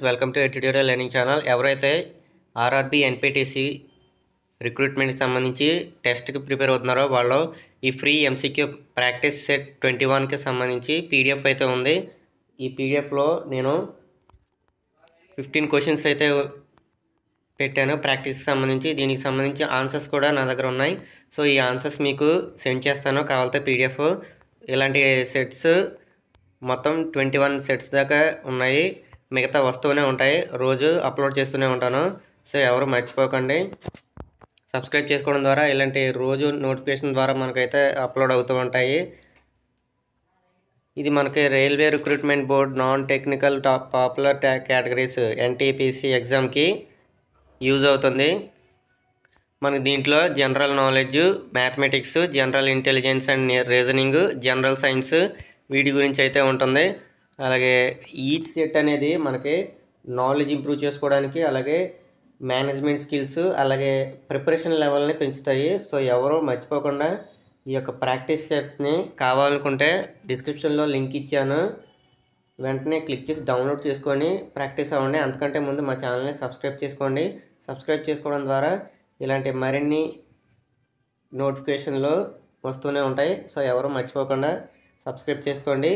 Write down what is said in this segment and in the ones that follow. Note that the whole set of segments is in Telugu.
Welcome to tutorial learning channel. ఎవరైతే ఆర్ఆర్బీ ఎన్పిటిసి రిక్రూట్మెంట్కి సంబంధించి టెస్ట్కి ప్రిపేర్ అవుతున్నారో వాళ్ళు ఈ ఫ్రీ ఎంసీక్యూ ప్రాక్టీస్ సెట్ 21కి సంబంధించి పీడిఎఫ్ అయితే ఉంది. ఈ పీడిఎఫ్లో నేను 15 క్వశ్చన్స్ అయితే పెట్టాను ప్రాక్టీస్కి సంబంధించి. దీనికి సంబంధించి ఆన్సర్స్ కూడా నా దగ్గర ఉన్నాయి. సో ఈ ఆన్సర్స్ మీకు సెండ్ చేస్తాను కావాలంటే పీడిఎఫ్. ఇలాంటి సెట్స్ మొత్తం 21 సెట్స్ దాకా ఉన్నాయి. మిగతా వస్తూనే ఉంటాయి, రోజు అప్లోడ్ చేస్తూనే ఉంటాను. సో ఎవరు మర్చిపోకండి, సబ్స్క్రైబ్ చేసుకోవడం ద్వారా ఇలాంటి రోజు నోటిఫికేషన్ ద్వారా మనకైతే అప్లోడ్ అవుతూ ఉంటాయి. ఇది మనకి railway recruitment board non technical popular categories NTPC ఎగ్జామ్కి యూజ్ అవుతుంది. మనకి దీంట్లో general knowledge, mathematics, general intelligence and reasoning, general science వీటి గురించి అయితే ఉంటుంది. అలాగే ఈచ్ సెట్ అనేది మనకి నాలెడ్జ్ ఇంప్రూవ్ చేసుకోవడానికి, అలాగే మేనేజ్మెంట్ స్కిల్స్, అలాగే ప్రిపరేషన్ లెవెల్ని పెంచుతాయి. సో ఎవరో మర్చిపోకుండా ఈ యొక్క ప్రాక్టీస్ సెట్స్ని కావాలనుకుంటే డిస్క్రిప్షన్లో లింక్ ఇచ్చాను, వెంటనే క్లిక్ చేసి డౌన్లోడ్ చేసుకొని ప్రాక్టీస్ అవ్వండి. అంతకంటే ముందు మా ఛానల్ని సబ్స్క్రైబ్ చేసుకోండి. సబ్స్క్రైబ్ చేసుకోవడం ద్వారా ఇలాంటి మరిన్ని నోటిఫికేషన్లు వస్తూనే ఉంటాయి. సో ఎవరు మర్చిపోకుండా సబ్స్క్రైబ్ చేసుకోండి.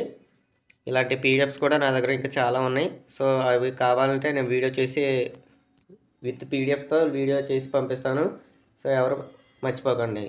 ఇలాంటి పీడిఎఫ్స్ కూడా నా దగ్గర ఇంకా చాలా ఉన్నాయి. సో అవి కావాలంటే నేను వీడియో చేసి విత్ పీడిఎఫ్తో వీడియో చేసి పంపిస్తాను. సో ఎవరు మర్చిపోకండి.